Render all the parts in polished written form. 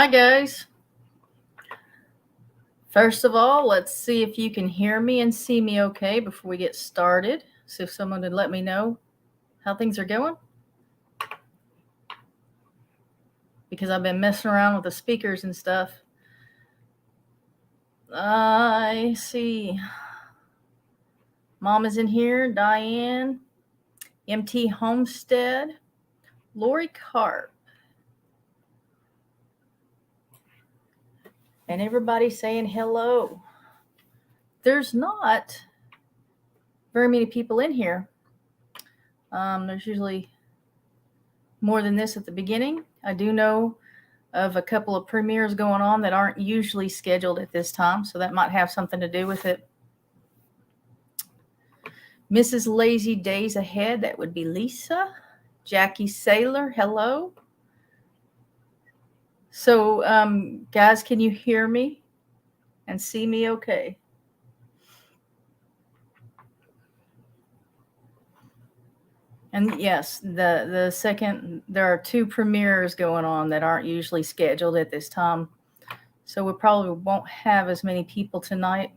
Hi, guys. First of all, let's see if you can hear me and see me okay before we get started. See if someone would let me know how things are going. Because I've been messing around with the speakers and stuff. I see. Mom is in here. Diane. MT Homestead. Lorie Carp. And everybody saying hello. There's not very many people in here. There's usually more than this at the beginning. I do know of a couple of premieres going on that aren't usually scheduled at this time, so that might have something to do with it. Mrs. Lazy Days Ahead, that would be Lisa. Jackie Saylor, hello. So, guys, can you hear me and see me okay? And yes, the second, there are two premieres going on that aren't usually scheduled at this time. So we probably won't have as many people tonight.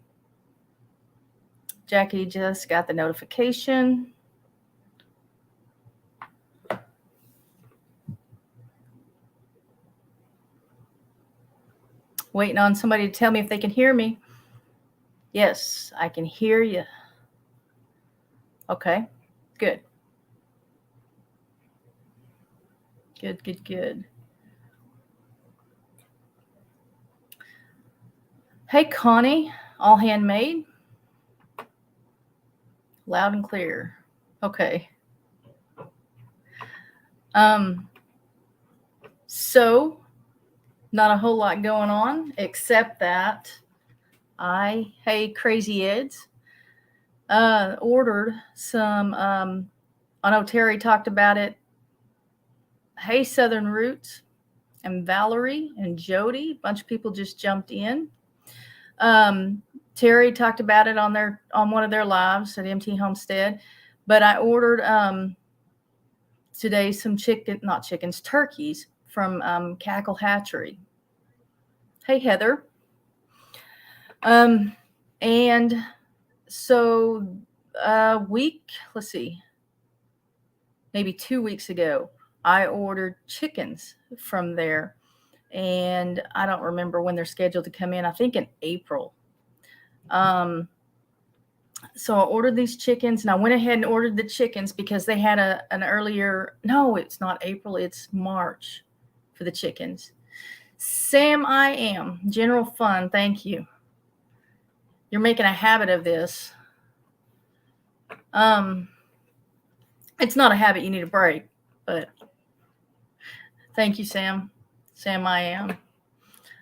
Jackie just got the notification. Waiting on somebody to tell me if they can hear me. Yes, I can hear you. Okay, good. Good. Hey, Connie, all handmade. Loud and clear. Okay. So not a whole lot going on except that hey, Crazy Ed's, ordered some, I know Terry talked about it. Hey, Southern Roots and Valerie and Jody, a bunch of people just jumped in. Terry talked about it on one of their lives at MT Homestead, but I ordered today some turkeys from Cackle Hatchery. Hey, Heather. And so let's see, maybe 2 weeks ago, I ordered chickens from there. And I don't remember when they're scheduled to come in. I think in April. So I ordered these chickens, and I went ahead and ordered the chickens because they had an earlier. No, it's not April. It's March for the chickens. Sam, I am General Fund. Thank you. You're making a habit of this. It's not a habit you need to break, but thank you, Sam. Sam, I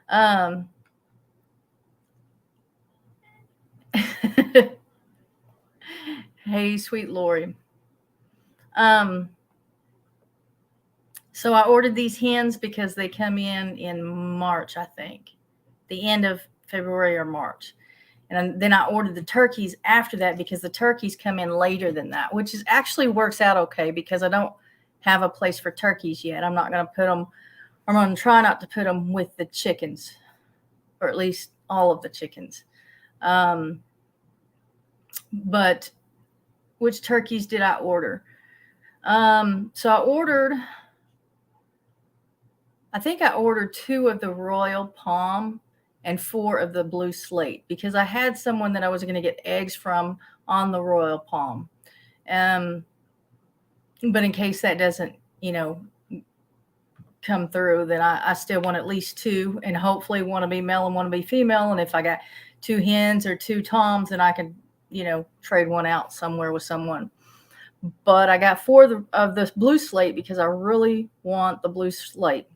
am. Hey, sweet Lorie. So I ordered these hens because they come in March, I think, the end of February or March. And then I ordered the turkeys after that because the turkeys come in later than that, which actually works out okay because I don't have a place for turkeys yet. I'm not going to I'm going to try not to put them with the chickens, or at least all of the chickens. But which turkeys did I order? So I think I ordered 2 of the Royal Palm and 4 of the Blue Slate because I had someone that I was going to get eggs from on the Royal Palm. But in case that doesn't, come through, then I still want at least 2, and hopefully one to be male and one to be female. And if I got 2 hens or 2 toms, then I can, trade one out somewhere with someone. But I got 4 of this Blue Slate because I really want the Blue Slate.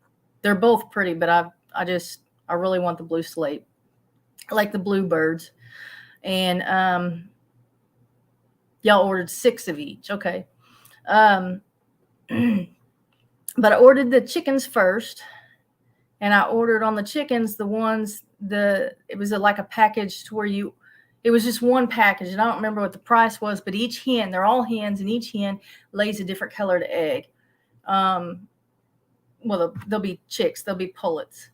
They're both pretty, but I really want the Blue Slate. I like the bluebirds. And y'all ordered 6 of each. Okay. But I ordered the chickens first, and I ordered on the chickens it was like a package to where it was just one package, and I don't remember what the price was, but each hen, they're all hens, and each hen lays a different colored egg. Well, they'll be chicks, they'll be pullets.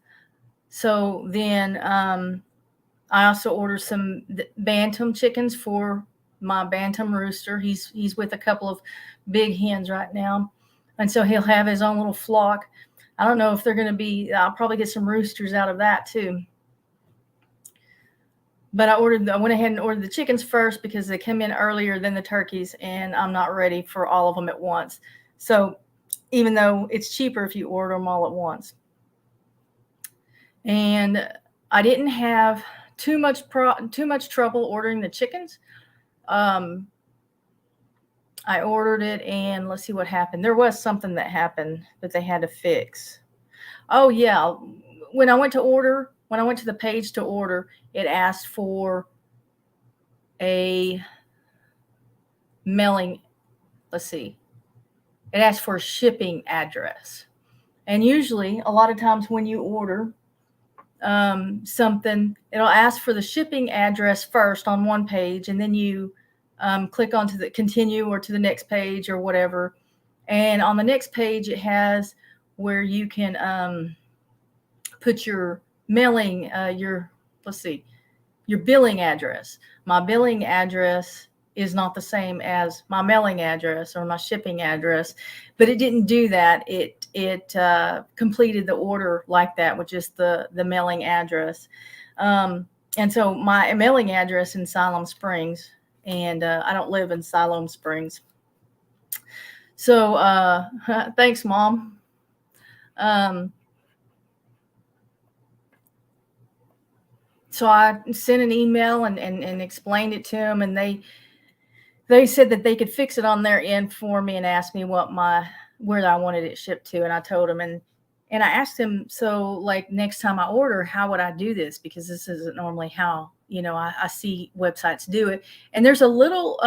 So then I also ordered some bantam chickens for my bantam rooster. He's with a couple of big hens right now, and so he'll have his own little flock. I don't know if they're going to be. I'll probably get some roosters out of that too. But I went ahead and ordered the chickens first because they come in earlier than the turkeys, and I'm not ready for all of them at once. So even though it's cheaper if you order them all at once. And I didn't have too much trouble ordering the chickens. I ordered it, and let's see what happened. There was something that happened that they had to fix. Oh yeah, when I went to the page to order, it asked for a mailing. Let's see. It asked for a shipping address. And usually, a lot of times when you order something, it'll ask for the shipping address first on one page, and then you click onto the continue or to the next page or whatever. And on the next page, it has where you can put your mailing, your billing address. My billing address is not the same as my mailing address or my shipping address, but it didn't do that. It completed the order like that with just the mailing address. And so my mailing address in Siloam Springs, and I don't live in Siloam Springs. So thanks, Mom. So I sent an email and explained it to them, and they said that they could fix it on their end for me and asked me where I wanted it shipped to. And I told them, and I asked them, so like next time I order, how would I do this? Because this isn't normally how, I see websites do it. And there's a little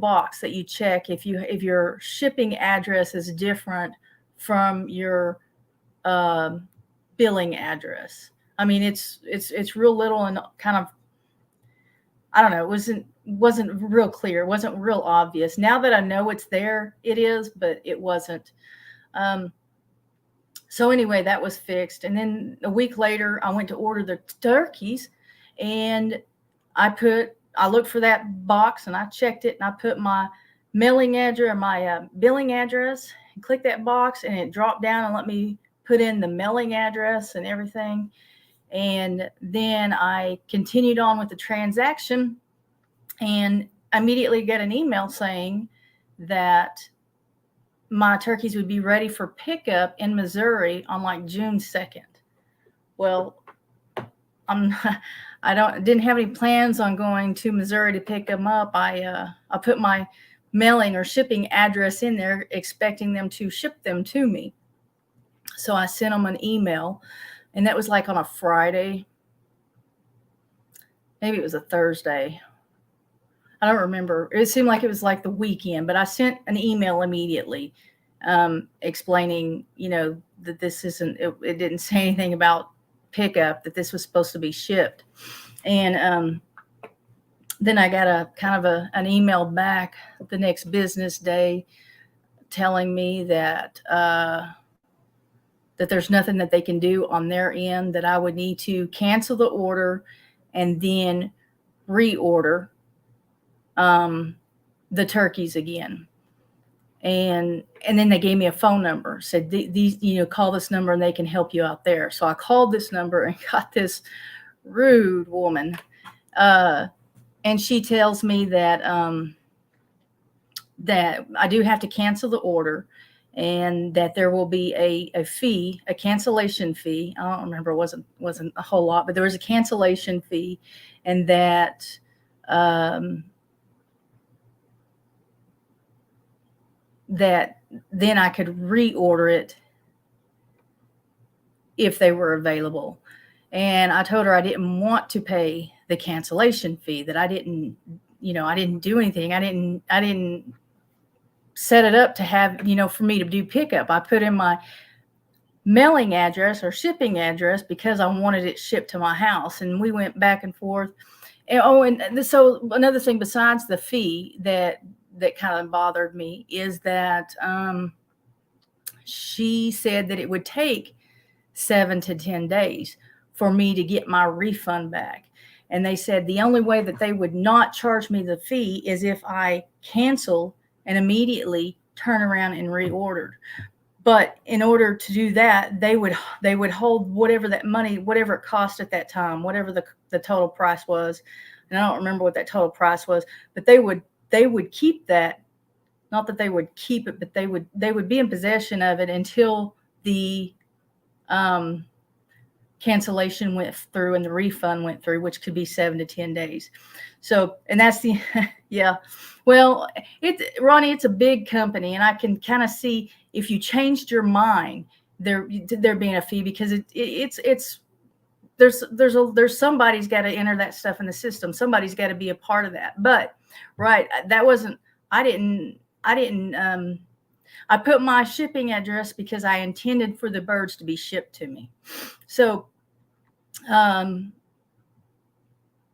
box that you check if your shipping address is different from your billing address. I mean, it's real little and kind of, I don't know, it wasn't real clear. It wasn't real obvious. Now that I know it's there, it is, but it wasn't. So anyway, that was fixed. And then a week later, I went to order the turkeys, and I looked for that box and I checked it, and I put my mailing address, my billing address, and clicked that box, and it dropped down and let me put in the mailing address and everything. And then I continued on with the transaction, and immediately get an email saying that my turkeys would be ready for pickup in Missouri on like June 2nd. Well, I didn't have any plans on going to Missouri to pick them up. I put my mailing or shipping address in there, expecting them to ship them to me. So I sent them an email, and that was like on a Friday. Maybe it was a Thursday. I don't remember. It seemed like it was like the weekend, but I sent an email immediately explaining, that this it didn't say anything about pickup, that this was supposed to be shipped. And then I got a kind of an email back the next business day telling me that that there's nothing that they can do on their end, that I would need to cancel the order and then reorder the turkeys again. And then they gave me a phone number, said these, call this number and they can help you out there. So I called this number and got this rude woman. And she tells me that, that I do have to cancel the order, and that there will be a fee, a cancellation fee. I don't remember, it wasn't a whole lot, but there was a cancellation fee, and that, that then I could reorder it if they were available. And I told her I didn't want to pay the cancellation fee, that I didn't do anything. I didn't set it up to have, for me to do pickup. I put in my mailing address or shipping address because I wanted it shipped to my house. And we went back and forth. And so another thing besides the fee that kind of bothered me is that she said that it would take 7 to 10 days for me to get my refund back. And they said the only way that they would not charge me the fee is if I cancel and immediately turn around and reordered. But in order to do that, they would hold whatever that money, whatever it cost at that time, whatever the total price was. And I don't remember what that total price was, but they would keep that. Not that they would keep it, but they would be in possession of it until the cancellation went through and the refund went through, which could be 7 to 10 days. So, and that's the, yeah. Well, Ronnie, it's a big company, and I can kind of see if you changed your mind, there being a fee, because there's somebody's got to enter that stuff in the system. Somebody's got to be a part of that. But right, that wasn't, I put my shipping address because I intended for the birds to be shipped to me. So, and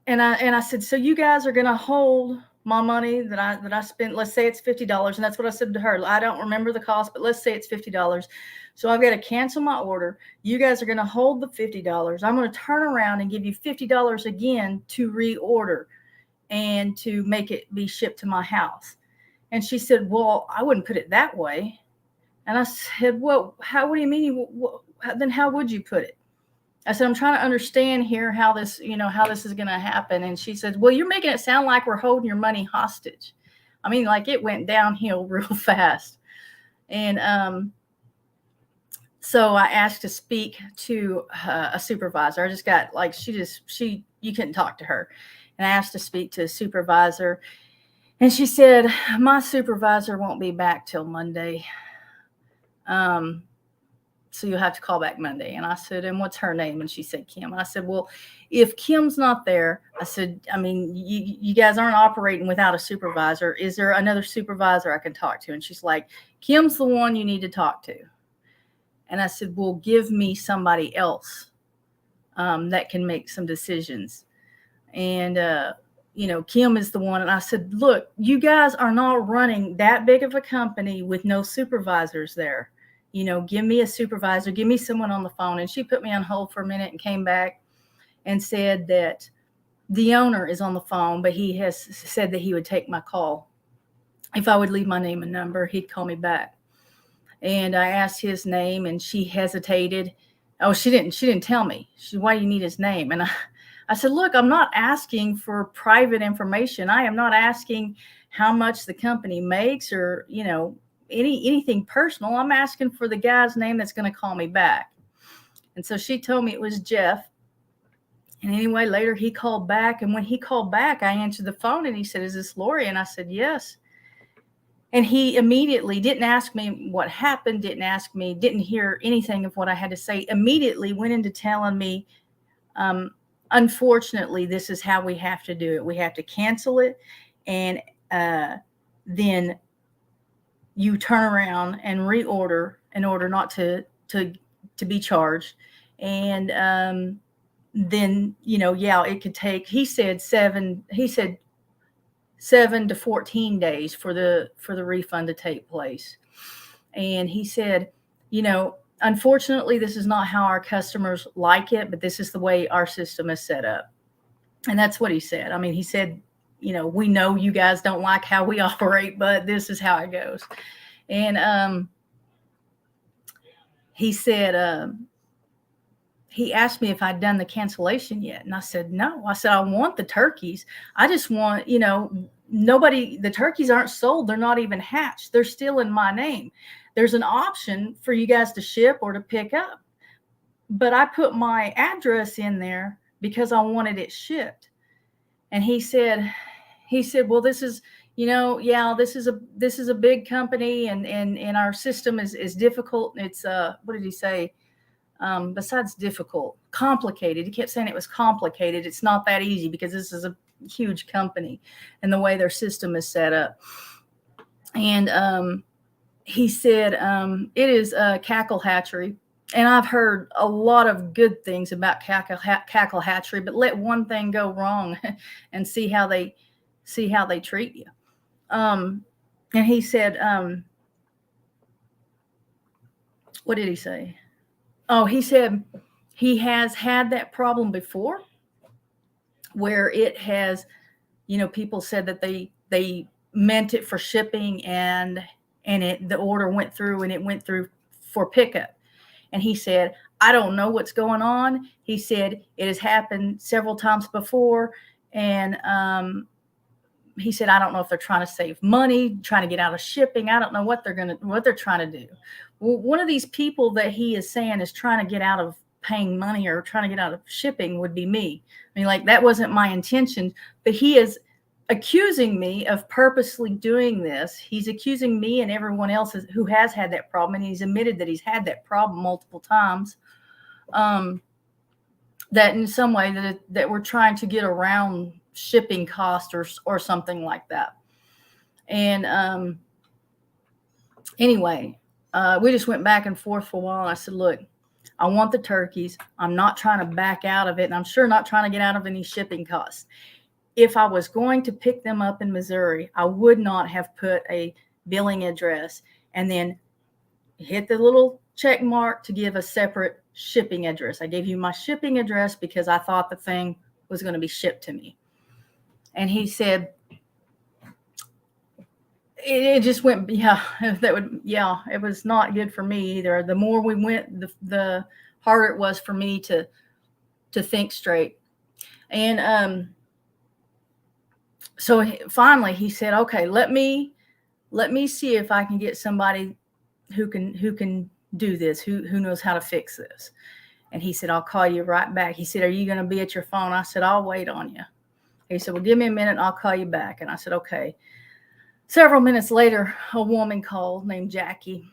I said, so you guys are going to hold my money that I spent. Let's say it's $50, and that's what I said to her. I don't remember the cost, but let's say it's $50. So I've got to cancel my order. You guys are going to hold the $50. I'm going to turn around and give you $50 again to reorder and to make it be shipped to my house. And she said, well, I wouldn't put it that way. And I said, well, what do you mean? Then how would you put it? I said, I'm trying to understand here how this is going to happen. And she said, well, you're making it sound like we're holding your money hostage. I mean, like, it went downhill real fast. And so I asked to speak to a supervisor. I just got, like, you couldn't talk to her. And I asked to speak to a supervisor. And she said, my supervisor won't be back till Monday. So you'll have to call back Monday. And I said, and what's her name? And she said, Kim. And I said, well, if Kim's not there, I said, I mean, you guys aren't operating without a supervisor. Is there another supervisor I can talk to? And she's like, Kim's the one you need to talk to. And I said, well, give me somebody else that can make some decisions. And, Kim is the one. And I said, look, you guys are not running that big of a company with no supervisors there. Give me a supervisor, give me someone on the phone. And she put me on hold for a minute and came back and said that the owner is on the phone, but he has said that he would take my call. If I would leave my name and number, he'd call me back. And I asked his name, and she hesitated. Oh, she didn't tell me. Why do you need his name? And I said, look, I'm not asking for private information. I am not asking how much the company makes or, anything personal. I'm asking for the guy's name that's going to call me back. And so she told me it was Jeff. And anyway, later he called back. And when he called back, I answered the phone, and he said, is this Lorie? And I said, yes. And he immediately didn't ask me what happened, didn't hear anything of what I had to say, immediately went into telling me, unfortunately, this is how we have to do it. We have to cancel it. And then you turn around and reorder in order not to be charged. And then, it could take, he said 7 to 14 days for the refund to take place. And he said, unfortunately, this is not how our customers like it, but this is the way our system is set up. And that's what he said. I mean, he said, we know you guys don't like how we operate, but this is how it goes. And he said, he asked me if I'd done the cancellation yet. And I said, no. I said, I want the turkeys. I just want, the turkeys aren't sold. They're not even hatched. They're still in my name. There's an option for you guys to ship or to pick up. But I put my address in there because I wanted it shipped. And he said, well, this is, this is a big company, and our system is difficult. It's what did he say? Besides difficult, complicated. He kept saying it was complicated. It's not that easy because this is a huge company and the way their system is set up. And he said, it is a cackle hatchery. And I've heard a lot of good things about cackle hatchery, but let one thing go wrong and see how they treat you. And he said, what did he say? Oh, he said he has had that problem before where it has, people said that they meant it for shipping and the order went through and it went through for pickup. And he said, I don't know what's going on. He said it has happened several times before. And he said, I don't know if they're trying to save money, trying to get out of shipping. I don't know what they're trying to do. Well, one of these people that he is saying is trying to get out of paying money or trying to get out of shipping would be me. I mean, like, that wasn't my intention, but he is accusing me of purposely doing this. He's accusing me and everyone else who has had that problem, and he's admitted that he's had that problem multiple times. That in some way that we're trying to get around shipping cost or something like that. And anyway, we just went back and forth for a while. And I said, look, I want the turkeys. I'm not trying to back out of it. And I'm sure not trying to get out of any shipping costs. If I was going to pick them up in Missouri, I would not have put a billing address and then hit the little check mark to give a separate shipping address. I gave you my shipping address because I thought the thing was going to be shipped to me. And he said, it just went, it was not good for me either. The more we went, the harder it was for me to think straight. And so finally he said, okay, let me see if I can get somebody who can do this, who knows how to fix this. And he said, I'll call you right back. He said, are you going to be at your phone? I said, I'll wait on you. He said, well, give me a minute and I'll call you back. And I said, okay. Several minutes later, a woman called named Jackie.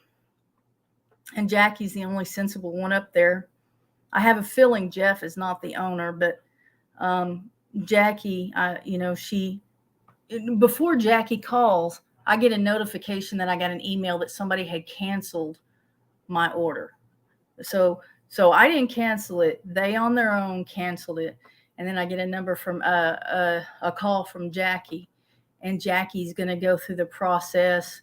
And Jackie's the only sensible one up there. I have a feeling Jeff is not the owner, but Jackie, before Jackie calls, I get a notification that I got an email that somebody had canceled my order. So I didn't cancel it. They on their own canceled it. And then I get a number from a call from Jackie, and Jackie's going to go through the process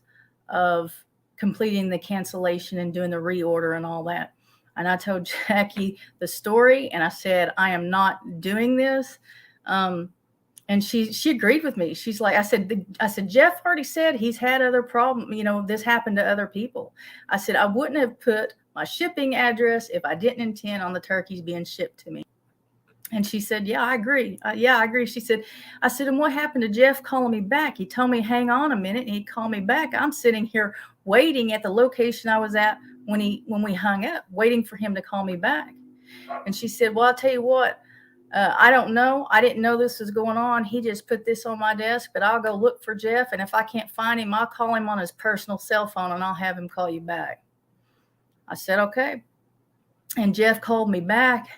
of completing the cancellation and doing the reorder and all that. And I told Jackie the story, and I said, I am not doing this. And she agreed with me. She's like, I said, Jeff already said he's had other problems. This happened to other people. I said, I wouldn't have put my shipping address if I didn't intend on the turkeys being shipped to me. And she said, yeah, I agree. I agree. She said, I said, and what happened to Jeff calling me back? He told me, hang on a minute, and he'd call me back. I'm sitting here waiting at the location I was at when we hung up, waiting for him to call me back. And she said, well, I'll tell you what, I don't know. I didn't know this was going on. He just put this on my desk, but I'll go look for Jeff. And if I can't find him, I'll call him on his personal cell phone and I'll have him call you back. I said, okay. And Jeff called me back.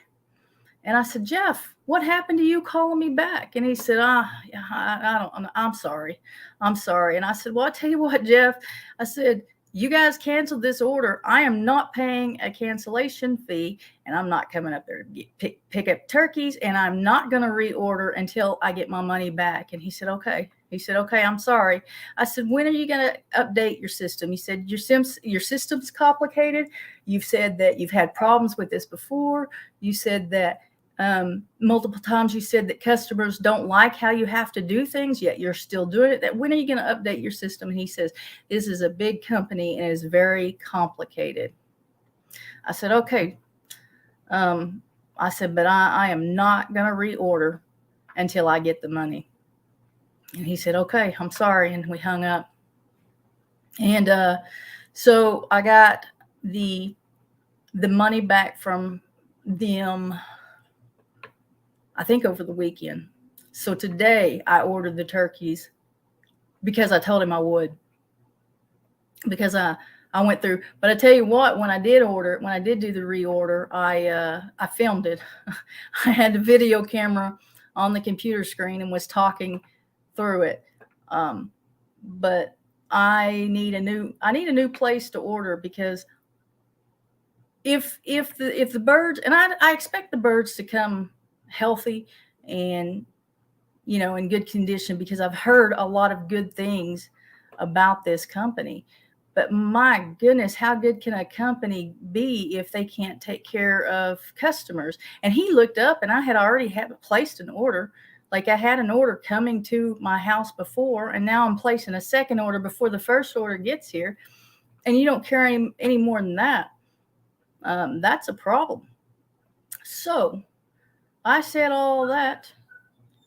And I said, Jeff, what happened to you calling me back? And he said, I'm sorry. And I said, well, I'll tell you what, Jeff. I said, you guys canceled this order. I am not paying a cancellation fee, and I'm not coming up there to pick up turkeys, and I'm not going to reorder until I get my money back. And he said, okay. He said, okay, I'm sorry. I said, when are you going to update your system? He said, your system's complicated. You've said that you've had problems with this before. You said that multiple times you said that customers don't like how you have to do things, yet you're still doing it. That when are you going to update your system? And he says, this is a big company and it's very complicated. I said, okay. I said, but I am not going to reorder until I get the money. And he said, okay, I'm sorry. And we hung up. And so I got the money back from them, I think over the weekend. So today I ordered the turkeys because I told him I would. Because I went through, but I tell you what, when I did do the reorder, I filmed it. I had the video camera on the computer screen and was talking through it. But I need a new place to order, because if the birds, and I expect the birds to come healthy and in good condition, because I've heard a lot of good things about this company. But my goodness, how good can a company be if they can't take care of customers? And he looked up, and I had already placed an order. Like, I had an order coming to my house before, and now I'm placing a second order before the first order gets here. And you don't care any more than that. That's a problem. So I said all that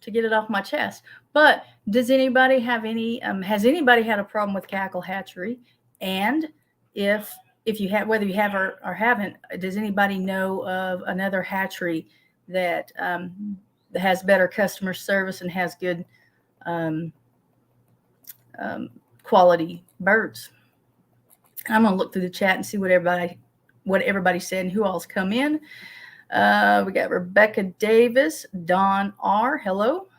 to get it off my chest. But does anybody have any, has anybody had a problem with Cackle Hatchery? And if you have, whether you have or haven't, does anybody know of another hatchery that has better customer service and has good quality birds? I'm going to look through the chat and see what everybody said and who all's come in. We got Rebecca Davis, Dawn R. Hello.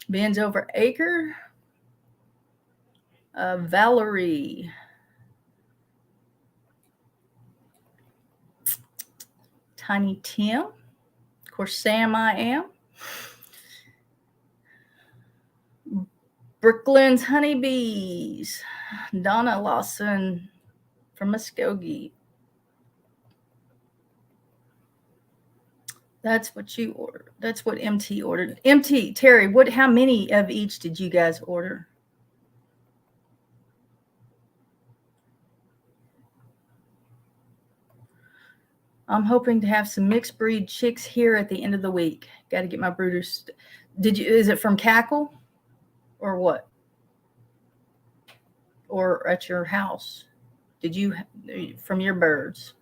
Ben's Over Acre. Valerie. Tiny Tim. Of course, Sam I Am. Brooklyn's Honeybees. Donna Lawson from Muskogee. That's what you ordered. That's what MT ordered. MT, Terry, how many of each did you guys order? I'm hoping to have some mixed breed chicks here at the end of the week. Got to get my brooders. Is it from Cackle or what? Or at your house? Did you, from your birds?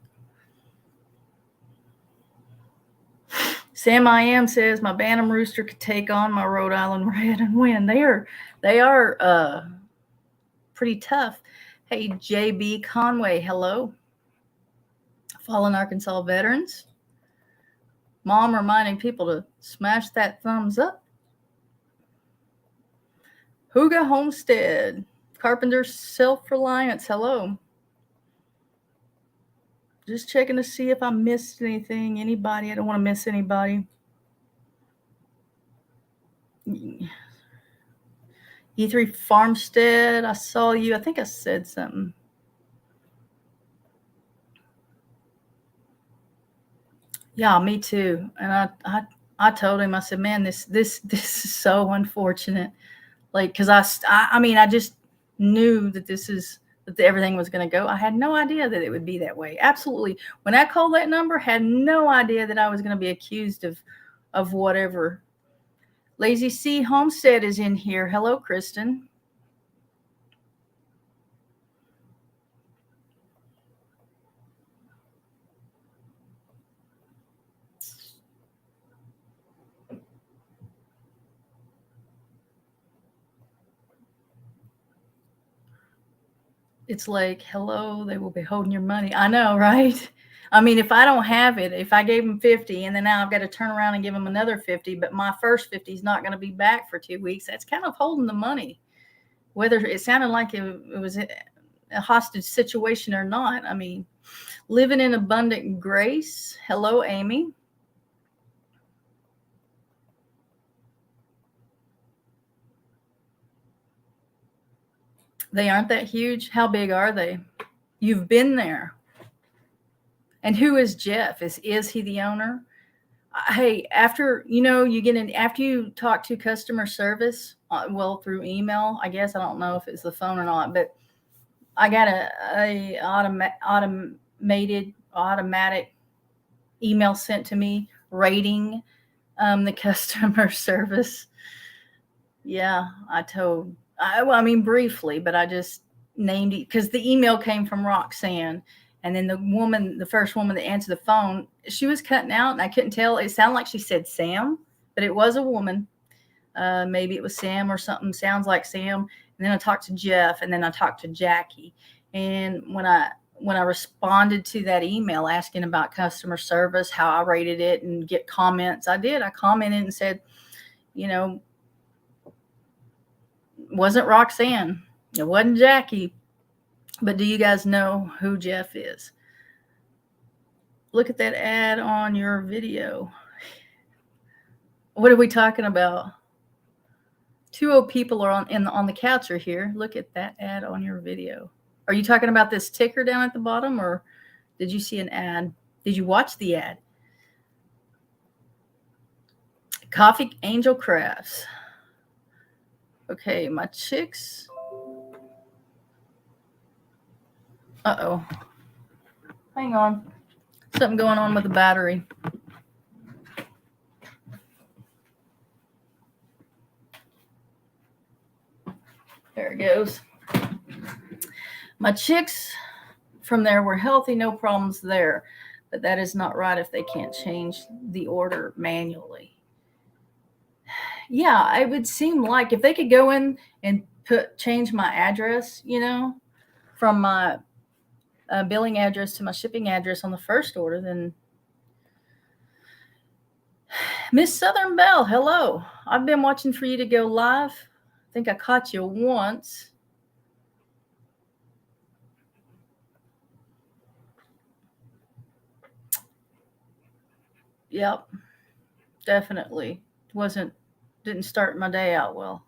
Sam I Am says my Bantam rooster could take on my Rhode Island Red and win. They are pretty tough. Hey, JB Conway, hello. Fallen Arkansas veterans. Mom reminding people to smash that thumbs up. Hooga Homestead. Carpenter Self-Reliance, hello. Just checking to see if I missed anything. Anybody? I don't want to miss anybody. E3 Farmstead, I saw you. I think I said something. Yeah, me too. And I told him, I said, man, this is so unfortunate. Like, because I mean, I just knew that that everything was going to go. I had no idea that it would be that way. Absolutely. When I called that number, had no idea that I was going to be accused of whatever. Lazy C Homestead is in here. Hello, Kristen. It's like, hello, they will be holding your money. I know, right? I mean, if I don't have it, if I gave them 50 and then now I've got to turn around and give them another 50, but my first 50 is not going to be back for 2 weeks, that's kind of holding the money. Whether it sounded like it was a hostage situation or not. I mean, living in abundant grace. Hello, Amy. They aren't that huge. How big are they? You've been there. And who is Jeff? Is he the owner? Hey, after you talk to customer service, well, through email, I guess, I don't know if it's the phone or not, but I got a automatic email sent to me rating the customer service. Yeah, I mean, briefly, but I just named it because the email came from Roxanne. And then the first woman that answered the phone, she was cutting out and I couldn't tell. It sounded like she said Sam, but it was a woman. Maybe it was Sam or something. Sounds like Sam. And then I talked to Jeff and then I talked to Jackie. And when I responded to that email asking about customer service, how I rated it and get comments, I commented and said, wasn't Roxanne. It wasn't Jackie. But do you guys know who Jeff is? Look at that ad on your video. What are we talking about? 2 people are on the couch are here. Look at that ad on your video. Are you talking about this ticker down at the bottom, or did you see an ad? Did you watch the ad? Coffee Angel Crafts. Okay, my chicks. Uh-oh. Hang on. Something going on with the battery. There it goes. My chicks from there were healthy, no problems there. But that is not right if they can't change the order manually. Yeah, it would seem like if they could go in and change my address, from my billing address to my shipping address on the first order, then Miss Southern Belle, hello. I've been watching for you to go live. I think I caught you once. Yep, definitely. Didn't start my day out well.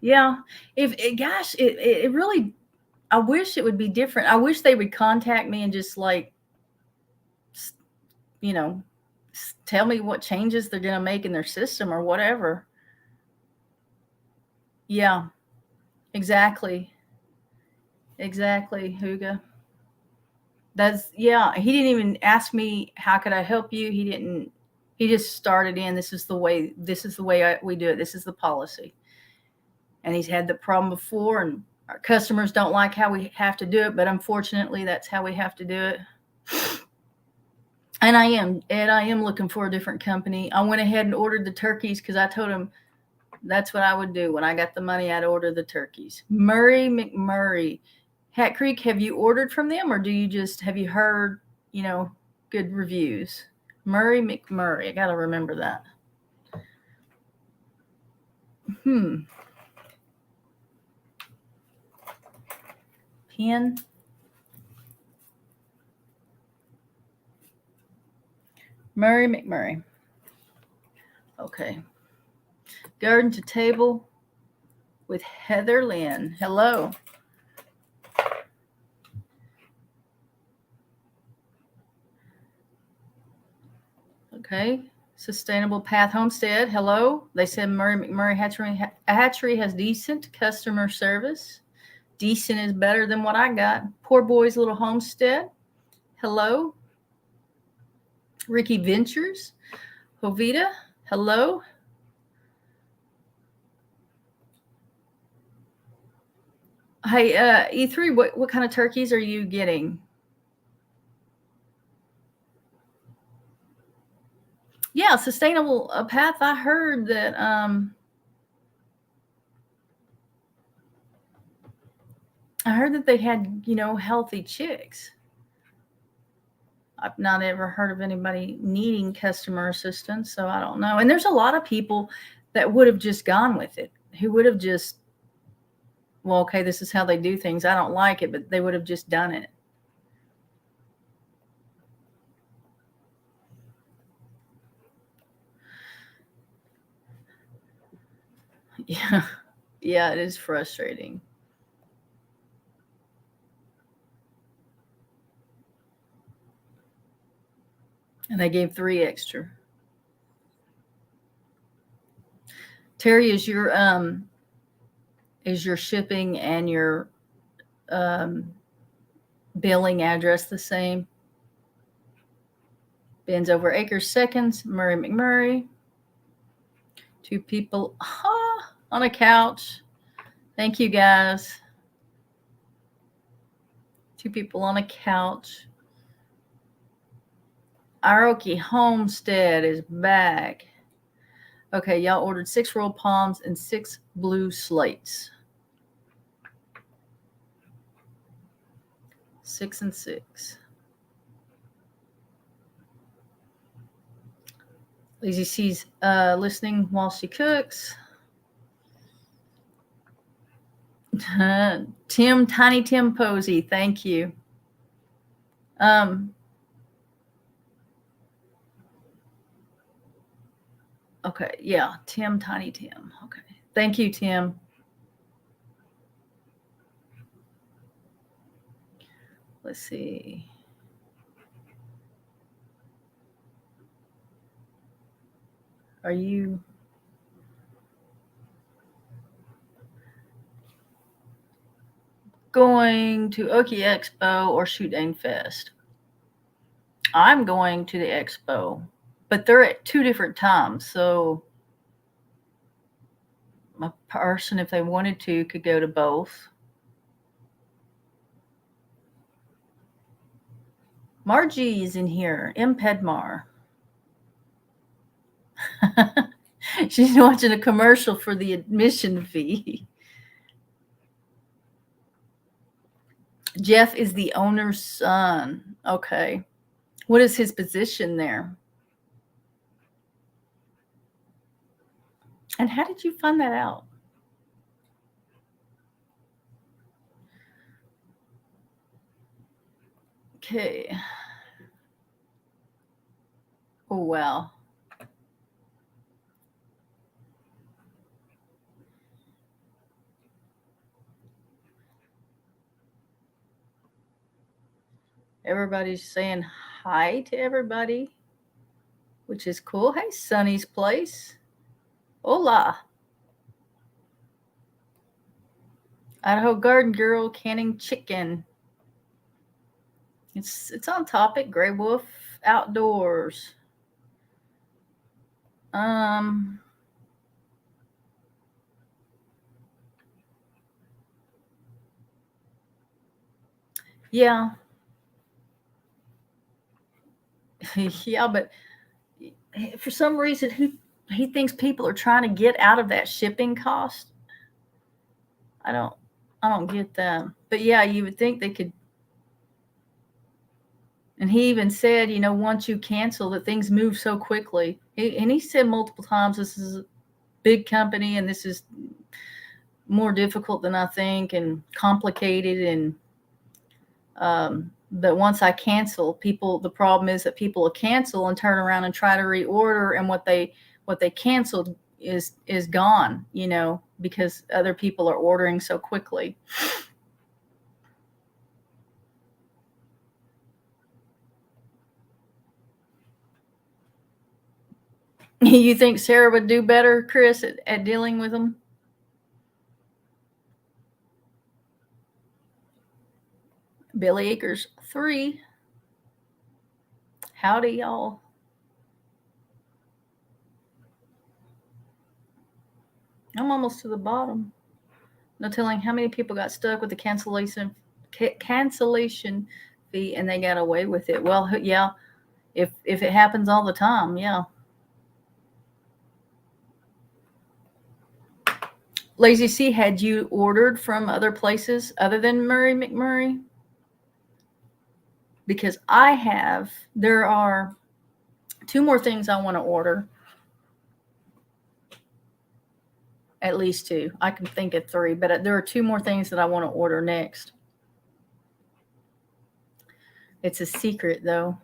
Yeah, it really, I wish it would be different. I wish they would contact me and just tell me what changes they're going to make in their system or whatever. Yeah, exactly. Exactly, Huga. He didn't even ask me, how could I help you? He just started in, this is the way we do it. This is the policy. And he's had the problem before, and our customers don't like how we have to do it, but unfortunately that's how we have to do it. And I am looking for a different company. I went ahead and ordered the turkeys because I told him that's what I would do. When I got the money, I'd order the turkeys. Murray McMurray. Hat Creek, have you ordered from them, or have you heard, good reviews? Murray McMurray. I got to remember that. Pen. Murray McMurray. Okay. Garden to Table with Heather Lynn. Hello. Okay. Sustainable Path Homestead. Hello. They said Murray McMurray Hatchery has decent customer service. Decent is better than what I got. Poor Boy's Little Homestead. Hello. Ricky Ventures. Jovita. Hello. Hey, E3, what kind of turkeys are you getting? Yeah, Sustainable Path. I heard that they had, healthy chicks. I've not ever heard of anybody needing customer assistance, so I don't know. And there's a lot of people that would have just gone with it, who would have just, well, okay, this is how they do things. I don't like it, but they would have just done it. Yeah. Yeah, it is frustrating. And they gave 3 extra. Terry, is your shipping and your billing address the same? Bends over acres seconds. Murray McMurray. 2 people on a couch. Thank you, guys. 2 people on a couch. Aoki Homestead is back. Okay, y'all ordered 6 royal palms and 6 blue slates. 6 and 6. Lazy C's listening while she cooks. Tiny Tim Posey, thank you. Okay, yeah, Tiny Tim. Okay, thank you, Tim. Let's see. Are you going to Okie Expo or Shoot Aim Fest? I'm going to the expo, but they're at 2 different times. So a person, if they wanted to, could go to both. Margie is in here. M. Pedmar. She's watching a commercial for the admission fee. Jeff is the owner's son. Okay. What is his position there? And how did you find that out? Okay. Oh, wow. Everybody's saying hi to everybody, which is cool. Hey, Sunny's Place. Hola. Idaho Garden Girl canning chicken. It's on topic. Gray Wolf Outdoors. Yeah. Yeah, but for some reason he thinks people are trying to get out of that shipping cost. I don't get that. But yeah, you would think they could. And he even said, once you cancel, that things move so quickly. And he said multiple times, this is a big company and this is more difficult than I think and complicated. And but once I cancel, the problem is that people will cancel and turn around and try to reorder, and what they canceled is gone, because other people are ordering so quickly. You think Sarah would do better, Chris, at dealing with them? Billy Acres 3. Howdy, y'all. I'm almost to the bottom. No telling how many people got stuck with the cancellation fee and they got away with it. Well, yeah, if it happens all the time, yeah. Lazy C, had you ordered from other places other than Murray McMurray? Because I have. There are 2 more things I want to order. At least 2. I can think of 3, but there are 2 more things that I want to order next. It's a secret, though.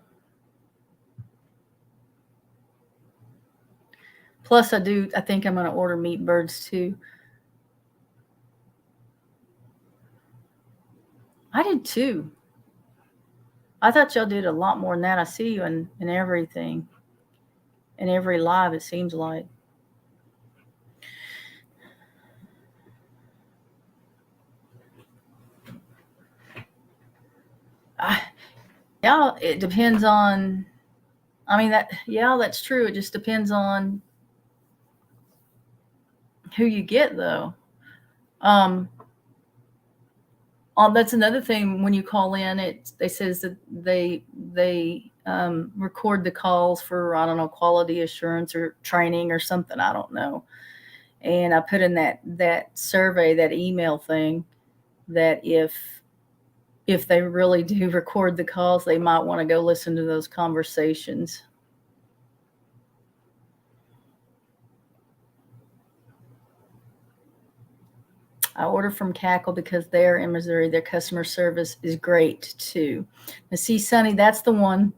Plus, I think I'm going to order meat birds, too. I did, too. I thought y'all did a lot more than that. I see you in everything. In every live, it seems like. Yeah, it depends on. I mean, that's true. It just depends on who you get, though. That's another thing. When you call in, it says that they record the calls for, I don't know, quality assurance or training or something. I don't know. And I put in that survey, that email thing, that if they really do record the calls, they might want to go listen to those conversations. I order from Cackle because they're in Missouri. Their customer service is great too. Now, see, Sonny, that's the one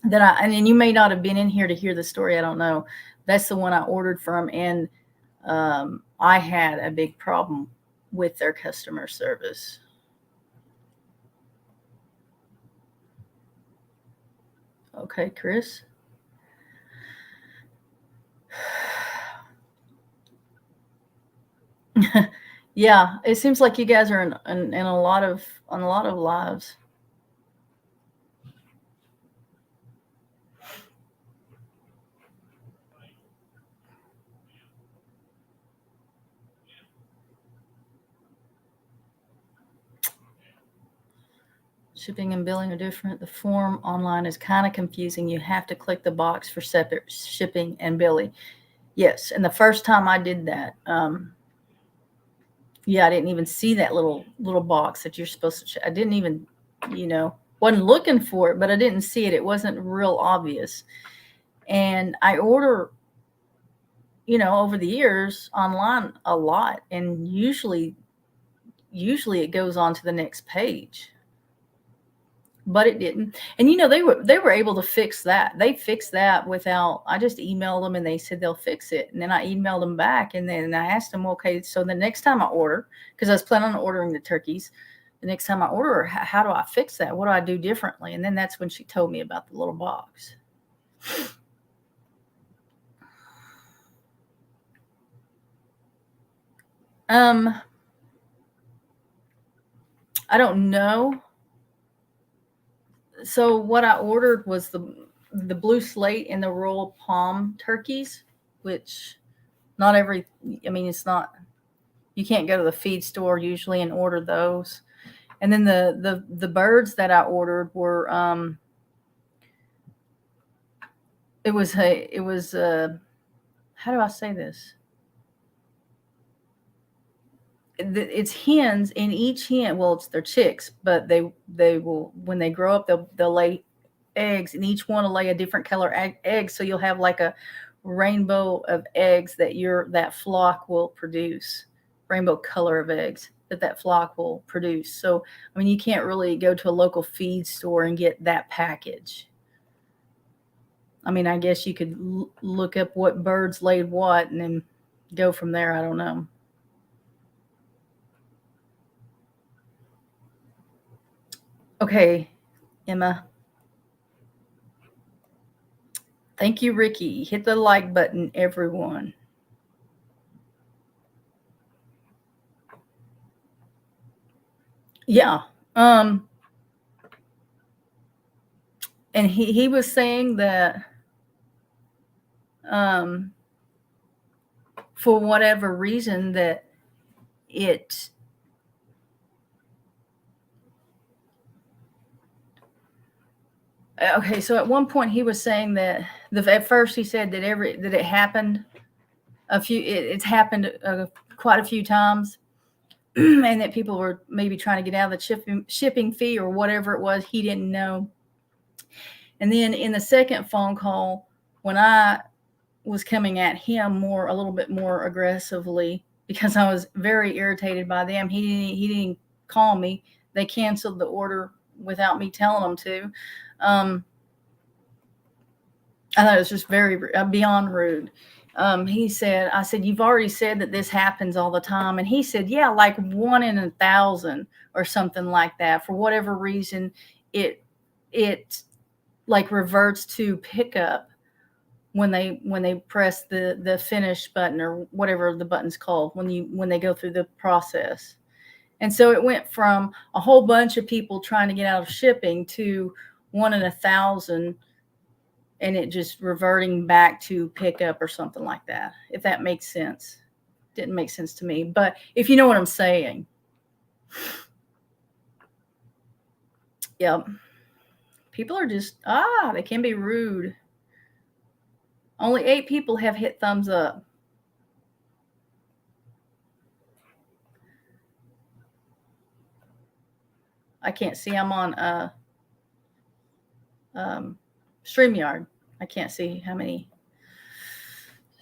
that and you may not have been in here to hear the story. I don't know. That's the one I ordered from, and I had a big problem with their customer service. Okay, Chris. Yeah, it seems like you guys are in a lot of lives. Shipping and billing are different. The form online is kind of confusing. You have to click the box for separate shipping and billing. Yes, and the first time I did that, yeah, I didn't even see that little box that you're supposed to. I didn't even, wasn't looking for it, but I didn't see it. It wasn't real obvious. And I order, over the years online a lot, and usually it goes on to the next page. But it didn't. And they were able to fix that. They fixed that without. I just emailed them and they said they'll fix it. And then I emailed them back and then I asked them, okay, so the next time I order, because I was planning on ordering the turkeys, the next time I order, how do I fix that? What do I do differently? And then that's when she told me about the little box. I don't know. So what I ordered was the blue slate and the royal palm turkeys, which not every. I mean, it's not. You can't go to the feed store usually and order those. And then the birds that I ordered were it was how do I say this? It's hens, and each hen, well, it's their chicks, but they will, when they grow up, they'll lay eggs, and each one will lay a different color egg, so you'll have like a rainbow of eggs that flock will produce, rainbow color of eggs that flock will produce. So I mean, you can't really go to a local feed store and get that package. I mean, I guess you could look up what birds laid what and then go from there. I don't know. Okay, Emma. Thank you, Ricky. Hit the like button, everyone. Yeah. And he was saying that for whatever reason that it okay, so at one point he was saying that at first he said that it happened it's happened quite a few times, and that people were maybe trying to get out of the shipping fee or whatever it was. He didn't know. And then in the second phone call, when I was coming at him a little bit more aggressively, because I was very irritated by them, he didn't call me. They canceled the order without me telling them to. I thought it was just very beyond rude. I said, you've already said that this happens all the time. And he said, yeah, like 1 in 1,000 or something like that. For whatever reason, it like reverts to pickup when they press the finish button or whatever the button's called when they go through the process. And so it went from a whole bunch of people trying to get out of shipping to 1 in 1,000, and it just reverting back to pickup or something like that. If that makes sense. Didn't make sense to me, but if you know what I'm saying. Yep. People are just they can be rude. Only 8 people have hit thumbs up. I can't see. I'm on StreamYard. I can't see how many.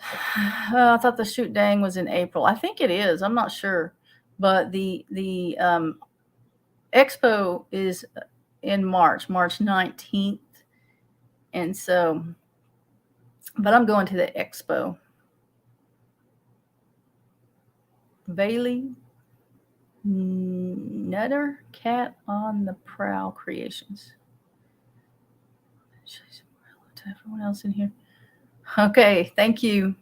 I thought the shoot dang was in April. I think it is. I'm not sure, but the expo is in March 19th, and so. But I'm going to the expo. Bailey Nutter, Cat on the Prowl Creations. to everyone else in here. Okay, thank you.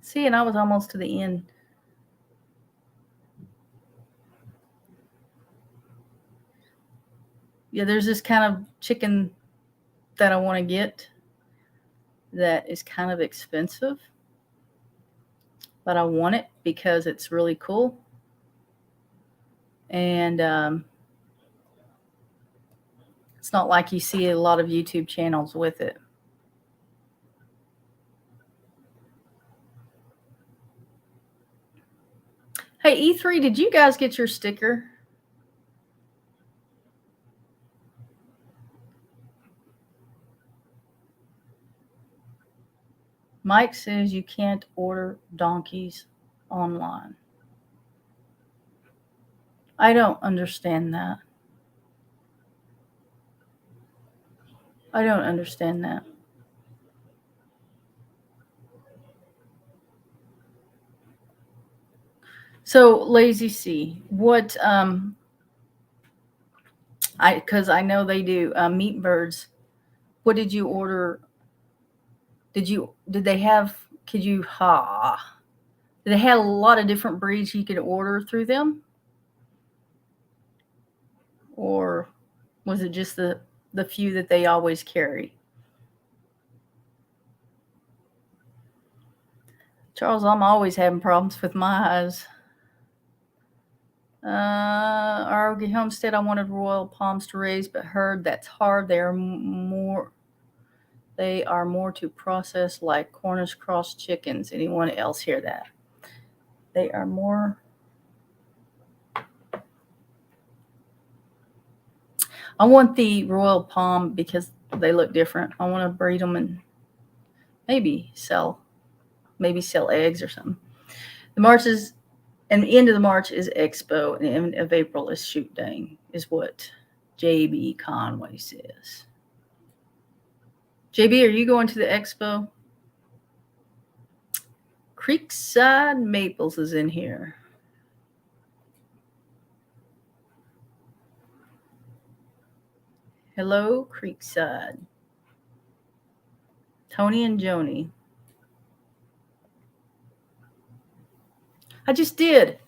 See, and I was almost to the end. Yeah, there's this kind of chicken that I want to get that is kind of expensive, but I want it because it's really cool. And it's not like you see a lot of YouTube channels with it. Hey, E3, did you guys get your sticker? Mike says you can't order donkeys online. I don't understand that. I don't understand that. So Lazy C, what because I know they do meat birds. What did you order? Did they have? Did they have a lot of different breeds you could order through them, or was it just the few that they always carry? Charles, I'm always having problems with my eyes. ROG Homestead, I wanted Royal Palms to raise, but heard that's hard. They are more to process, like Cornish cross chickens. Anyone else hear that? They are more. I want the Royal Palm because they look different. I want to breed them and maybe sell eggs or something. The March is, and the end of the March is Expo, and the end of April is Shoot Dang, is what JB Conway says. JB, are you going to the Expo? Creekside Maples is in here. Hello, Creekside. Tony and Joni. I just did.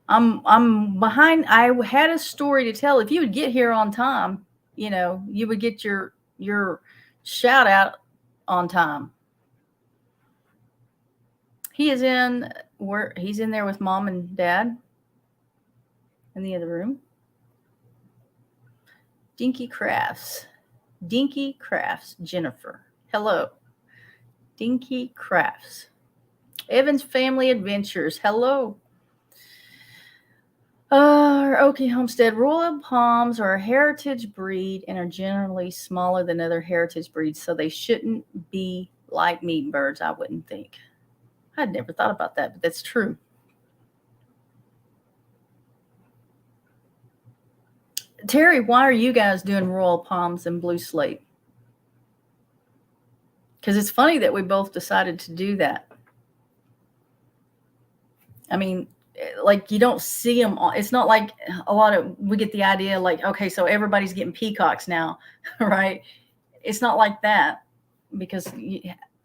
I'm behind. I had a story to tell. If you would get here on time, you would get your shout out on time. He's in there with mom and dad in the other room. Dinky Crafts, Jennifer. Hello. Dinky Crafts. Evan's Family Adventures. Hello. Okie Homestead. Royal Palms are a heritage breed and are generally smaller than other heritage breeds, so they shouldn't be like meat birds, I wouldn't think. I'd never thought about that, but that's true. Terry, why are you guys doing Royal Palms and Blue Slate? Because it's funny that we both decided to do that. I mean, like you don't see them. It's not like we get the idea like, okay, so everybody's getting peacocks now, right? It's not like that because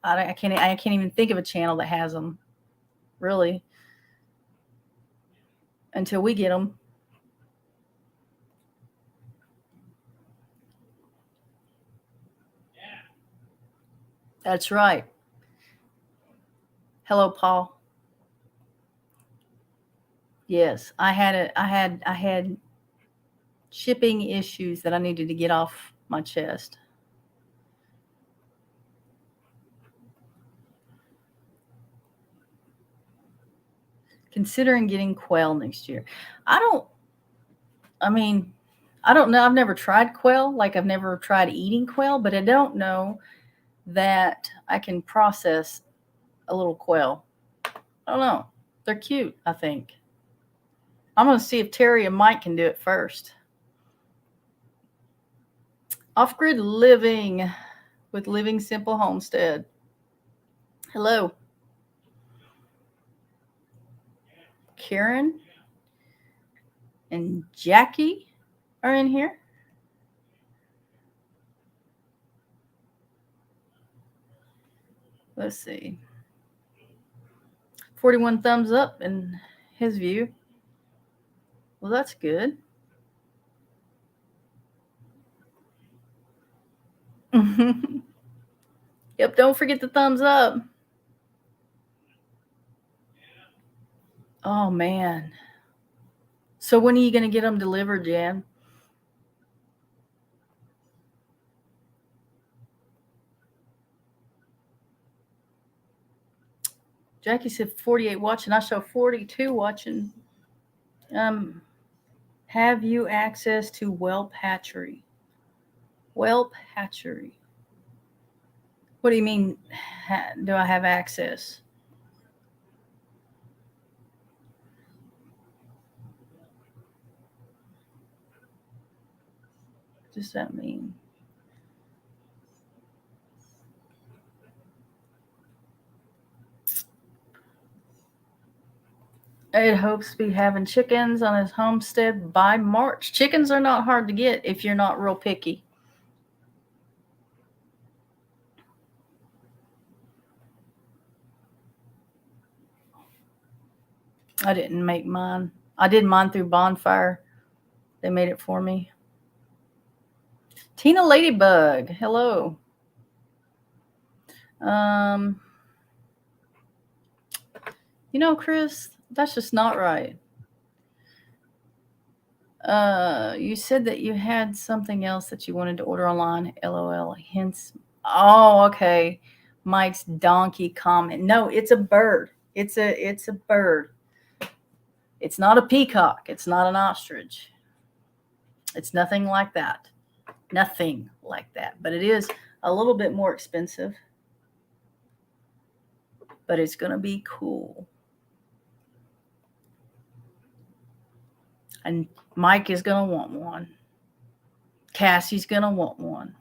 I can't even think of a channel that has them really until we get them. That's right. Hello, Paul. Yes, I had shipping issues that I needed to get off my chest. Considering getting quail next year. I don't know. I've never tried quail. Like I've never tried eating quail, but I don't know that I can process a little quail. I don't know. They're cute, I think. I'm going to see if Terry and Mike can do it first. Off-grid living with Living Simple Homestead. Hello. Karen and Jackie. are in here? Let's see. 41 thumbs up in his view. Well, that's good. Yep, don't forget the thumbs up. Oh, man. So when are you going to get them delivered, Jan? Jackie said 48 watching. I show 42 watching. Have you access to Whelp Hatchery? Whelp Hatchery. What do you mean, do I have access? What does that mean? Ed hopes to be having chickens on his homestead by March. Chickens are not hard to get if you're not real picky. I didn't make mine. I did mine through Bonfire. They made it for me. Tina Ladybug, hello. You know, Chris, that's just not right. You said that you had something else that you wanted to order online. LOL. Hence. Oh, okay. Mike's donkey comment. No, it's a bird. It's a bird. It's not a peacock. It's not an ostrich. It's nothing like that. Nothing like that. But it is a little bit more expensive. But it's going to be cool. And Mike is going to want one. Cassie's going to want one.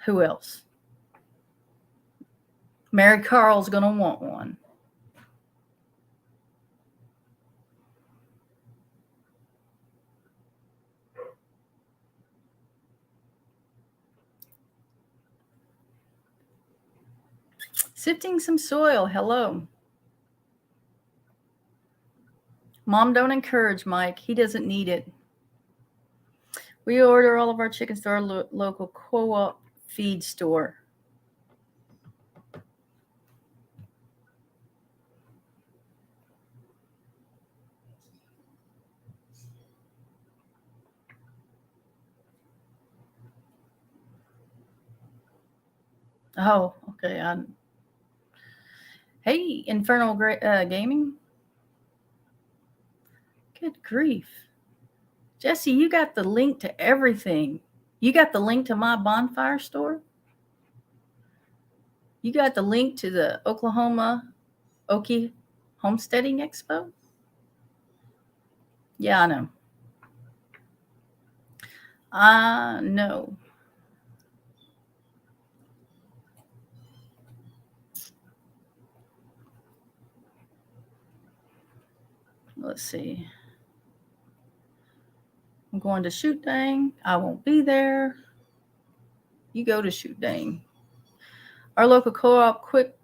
Who else? Mary Carl's going to want one. Sifting some soil. Hello. Mom, don't encourage Mike. He doesn't need it. We order all of our chickens to our local co-op feed store. Oh, okay. Hey, Infernal Gaming. Good grief. Jesse, you got the link to everything. You got the link to my Bonfire store? You got the link to the Oklahoma Okie Homesteading Expo? Yeah, I know. I know. Let's see. I'm going to Shoot Dang. I won't be there. You go to Shoot Dang. Our local co-op quit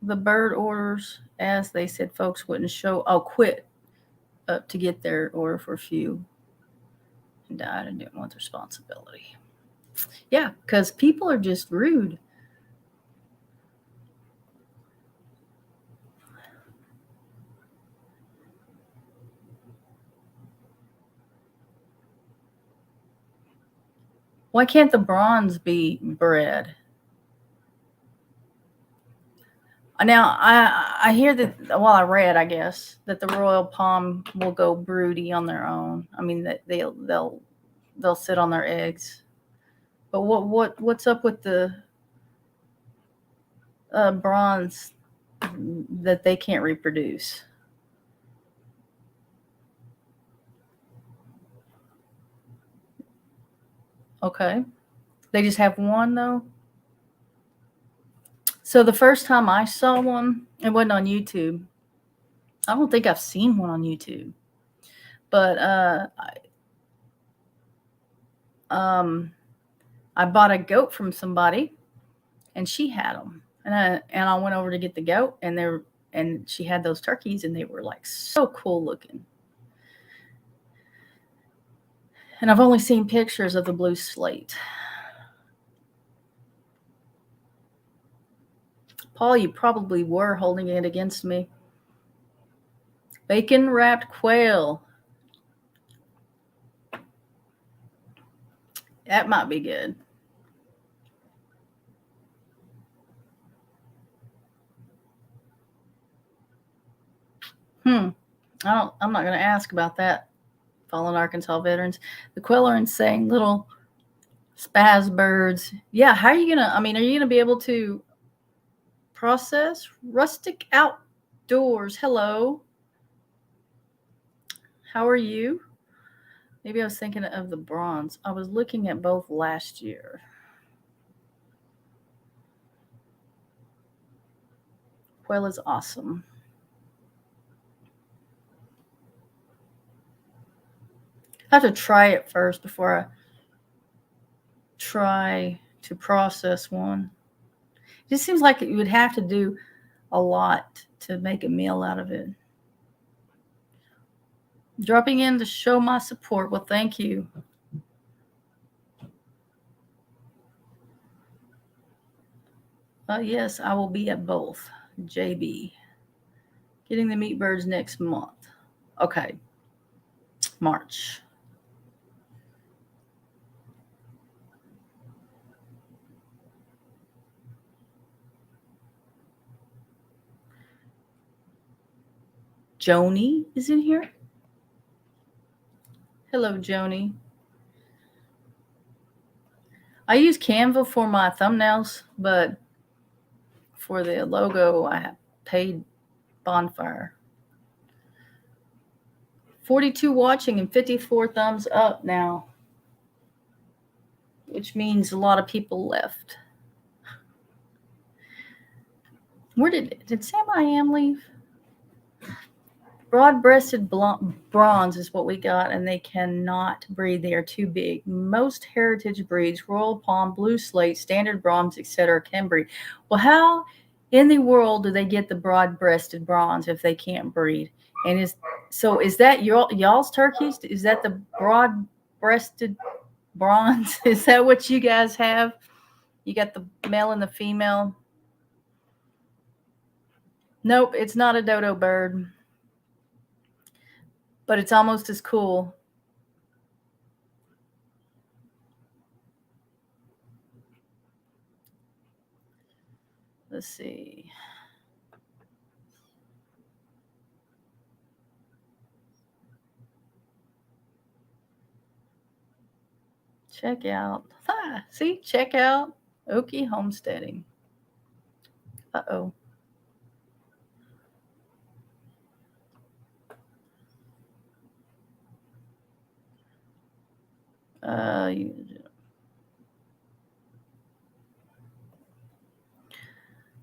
the bird orders as they said folks wouldn't show. Quit up to get their order for a few and died and didn't want the responsibility. Yeah, because people are just rude. Why can't the bronze be bred? Now, I hear that, well, I read, I guess, that the Royal Palm will go broody on their own. I mean, that they'll sit on their eggs. But what's up with the bronze that they can't reproduce? Okay. They just have one, though? So the first time I saw one, it wasn't on YouTube. I don't think I've seen one on YouTube. But I bought a goat from somebody, and she had them, and I went over to get the goat, and she had those turkeys, and they were like so cool looking. And I've only seen pictures of the blue slate. Paul, you probably were holding it against me. Bacon wrapped quail. That might be good. I'm not going to ask about that. Fallen Arkansas veterans. The quail are insane little spaz birds. Yeah, how are you going to, are you going to be able to process rustic outdoors? Hello. How are you? Maybe I was thinking of the bronze. I was looking at both last year. Quail is awesome. I have to try it first before I try to process one. It just seems like you would have to do a lot to make a meal out of it. Dropping in to show my support. Well, thank you. Yes, I will be at both. JB. Getting the meat birds next month. Okay. March. Joni is in here. Hello, Joni. I use Canva for my thumbnails, but for the logo, I have paid Bonfire. 42 watching and 54 thumbs up now, which means a lot of people left. Where did Sam I Am leave? Broad-breasted bronze is what we got, and they cannot breed. They are too big. Most heritage breeds, Royal Palm, Blue Slate, Standard Bronze, etc., can breed. Well, how in the world do they get the broad-breasted bronze if they can't breed? And is that y'all's turkeys? Is that the broad-breasted bronze? Is that what you guys have? You got the male and the female? Nope, it's not a dodo bird. But it's almost as cool. Let's see. Check out. See? Check out Okie Homesteading. Uh-oh.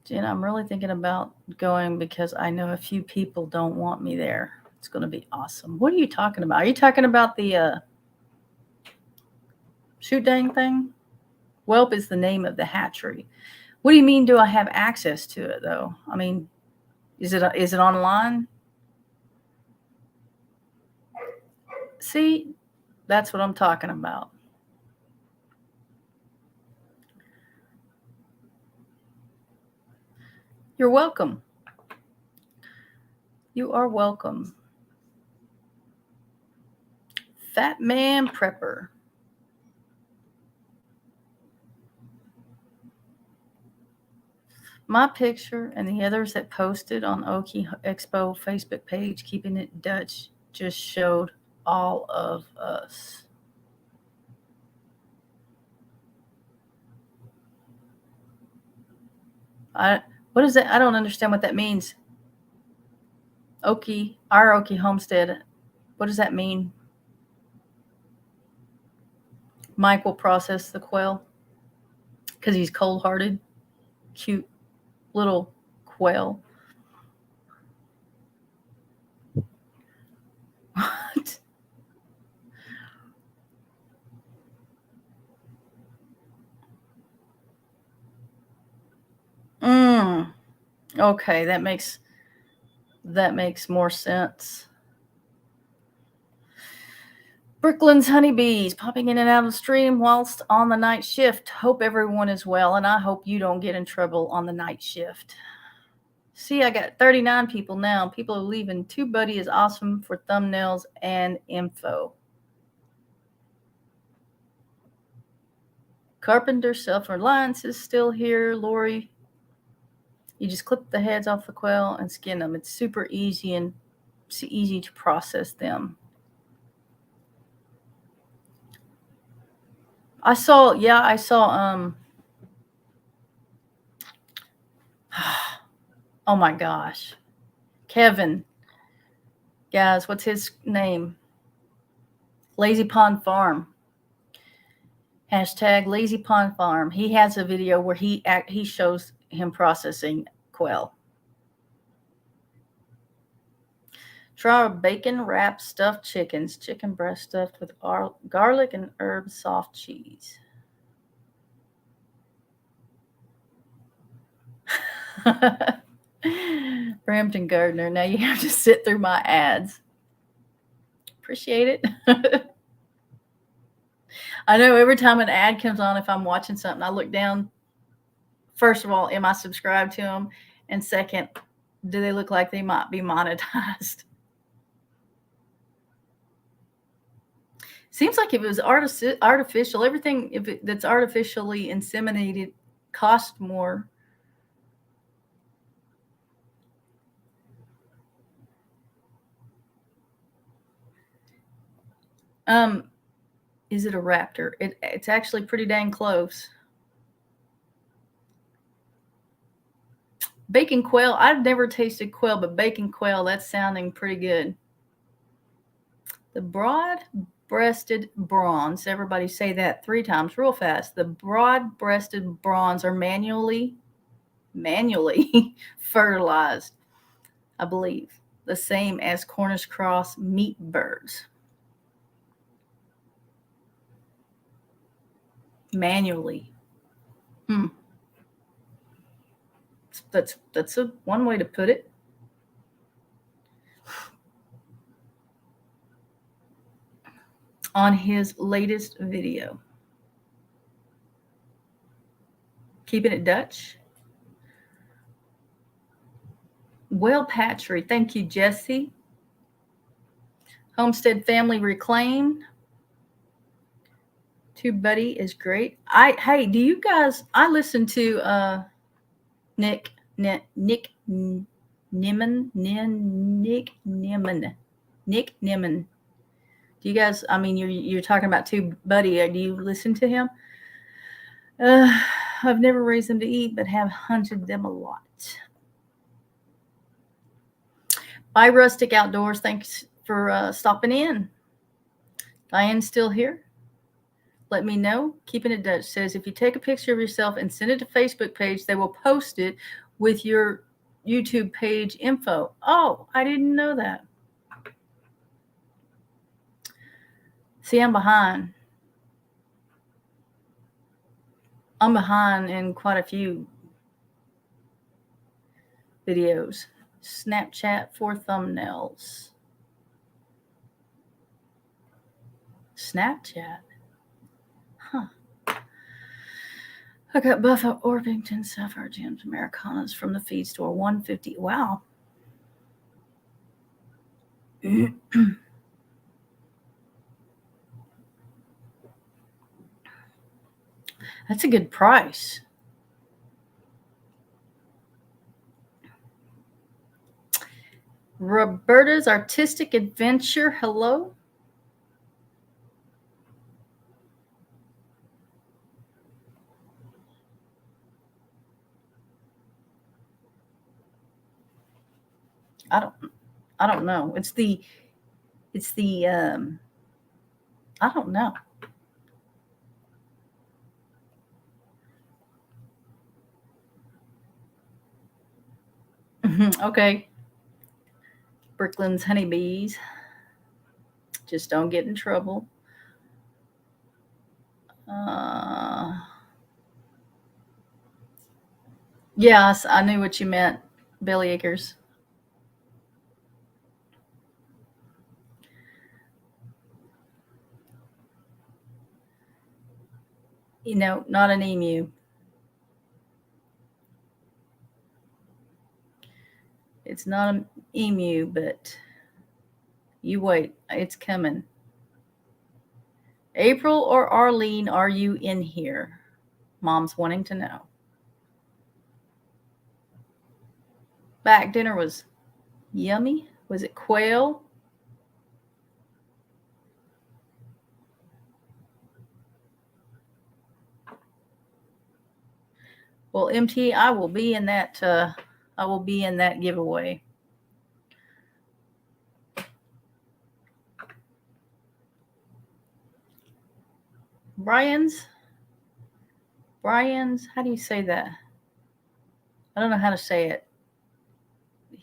Jen, I'm really thinking about going because I know a few people don't want me there. It's going to be awesome. What are you talking about? Are you talking about the shoot dang thing? Whelp is the name of the hatchery. What do you mean, do I have access to it, though? Is it online? See, that's what I'm talking about. You're welcome. You are welcome. Fat Man Prepper. My picture and the others that posted on Okie Expo Facebook page, Keeping It Dutch, just showed all of us. What is that? I don't understand what that means. Our Okie Homestead. What does that mean? Mike will process the quail because he's cold-hearted, cute little quail. What? Okay, that makes more sense. Brooklyn's honeybees popping in and out of the stream whilst on the night shift. Hope everyone is well, and I hope you don't get in trouble on the night shift. See, I got 39 people now. People are leaving. TubeBuddy is awesome for thumbnails and info. Carpenter Self-Reliance is still here. Lorie, you just clip the heads off the quail and skin them. It's super easy and it's easy to process them. I saw oh my gosh. Kevin. Guys, what's his name? Lazy Pond Farm. Hashtag Lazy Pond Farm. He has a video where he shows him processing quail. Try bacon wrapped stuffed chickens. Chicken breast stuffed with garlic and herb soft cheese. Brampton Gardner. Now you have to sit through my ads. Appreciate it. I know every time an ad comes on, if I'm watching something, I look down. First of all, am I subscribed to them? And second, do they look like they might be monetized? Seems like if it was artificial, everything that's artificially inseminated costs more. Is it a raptor? It's actually pretty dang close. Bacon quail. I've never tasted quail, but bacon quail, that's sounding pretty good. The broad-breasted bronze. Everybody say that 3 times real fast. The broad-breasted bronze are manually fertilized, I believe. The same as Cornish cross meat birds. Manually. That's one way to put it. On his latest video. Keeping it Dutch. Well, Patry, thank you, Jesse. Homestead Family Reclaimed. TubeBuddy is great. Hey, do you guys? I listen to Nick Nimmin. Do you guys? I mean, you're talking about TubeBuddy. Do you listen to him? I've never raised them to eat, but have hunted them a lot. Bye, Rustic Outdoors. Thanks for stopping in. Diane's still here. Let me know. Keeping it Dutch says, if you take a picture of yourself and send it to Facebook page, they will post it with your YouTube page info. Oh, I didn't know that. See, I'm behind. I'm behind in quite a few videos. Snapchat for thumbnails. Snapchat. Huh. I got Buffalo Orpington Sapphire Gems Americanas from the feed store. $150. Wow. That's a good price. Roberta's Artistic Adventure. Hello. I don't know. It's the I don't know. Okay. Brooklyn's honeybees. Just don't get in trouble. Yes, I knew what you meant. belly acres. You know, not an emu. It's not an emu, but you wait. It's coming. April or Arlene, are you in here? Mom's wanting to know. Back dinner was yummy. Was it quail? Well, MT, I will be in that. I will be in that giveaway. Brian's. How do you say that? I don't know how to say it.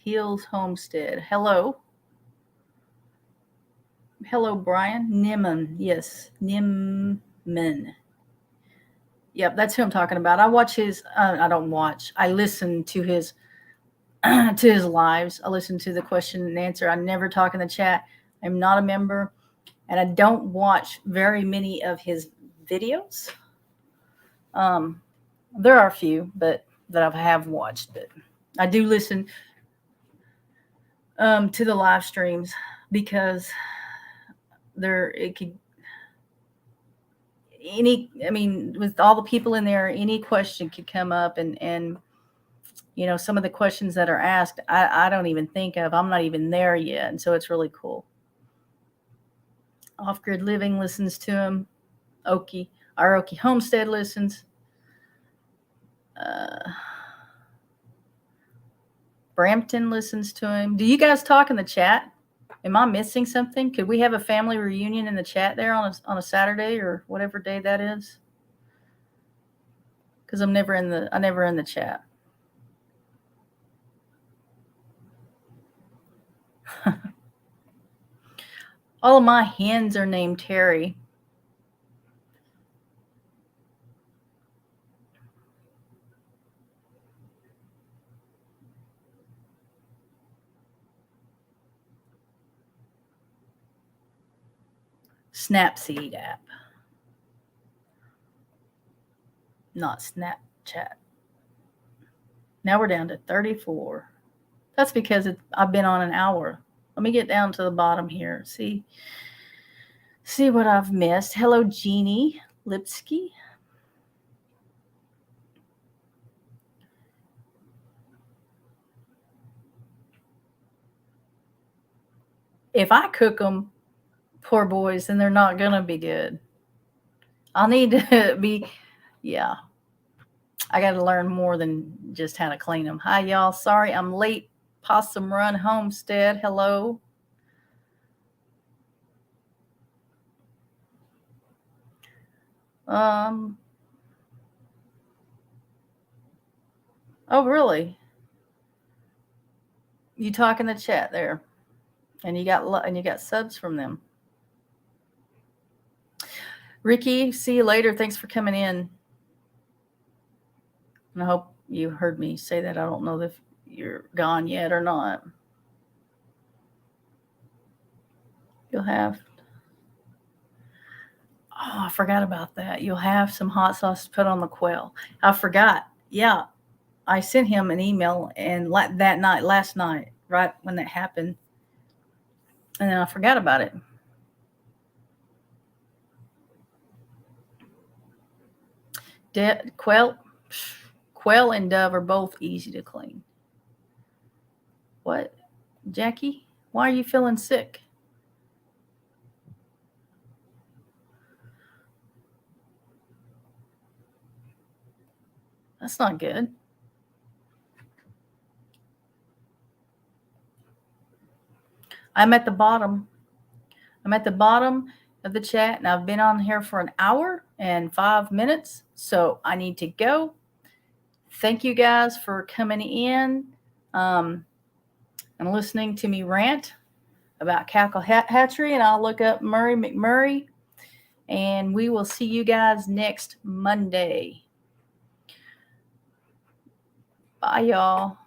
Hills Homestead. Hello. Hello, Brian. Nimon. Yes, Nimon. Yep, that's who I'm talking about. I watch his. I don't watch. I listen to his to his lives. I listen to the question and answer. I never talk in the chat. I'm not a member, and I don't watch very many of his videos. There are a few, but that I have watched. But I do listen to the live streams because it could with all the people in there, any question could come up, and you know, some of the questions that are asked, I don't even think of. I'm not even there yet, and so it's really cool. Off Grid Living listens to him. Our Okie Homestead listens. Brampton listens to him. Do you guys talk in the chat? Am I missing something? Could we have a family reunion in the chat there on a Saturday or whatever day that is? Because I'm never in the chat. All of my hens are named Terry. Snapseed app. Not Snapchat. Now we're down to 34. That's because I've been on an hour. Let me get down to the bottom here. See what I've missed. Hello, Jeannie Lipsky. If I cook them, poor boys, then they're not going to be good. I'll need to be, yeah. I got to learn more than just how to clean them. Hi, y'all. Sorry I'm late. Possum Run Homestead. Hello. Oh, really? You talk in the chat there, and you got subs from them. Ricky, see you later. Thanks for coming in. And I hope you heard me say that. I don't know if you're gone yet or not. You'll have. Oh, I forgot about that. You'll have some hot sauce to put on the quail. I forgot. Yeah, I sent him an email and last night, right when that happened, and then I forgot about it. Quail and dove are both easy to clean. What, Jackie? Why are you feeling sick? That's not good. I'm at the bottom of the chat, and I've been on here for an hour and 5 minutes, so I need to go. Thank you guys for coming in and listening to me rant about Cackle Hatchery, and I'll look up Murray McMurray, and we will see you guys next Monday. Bye, y'all.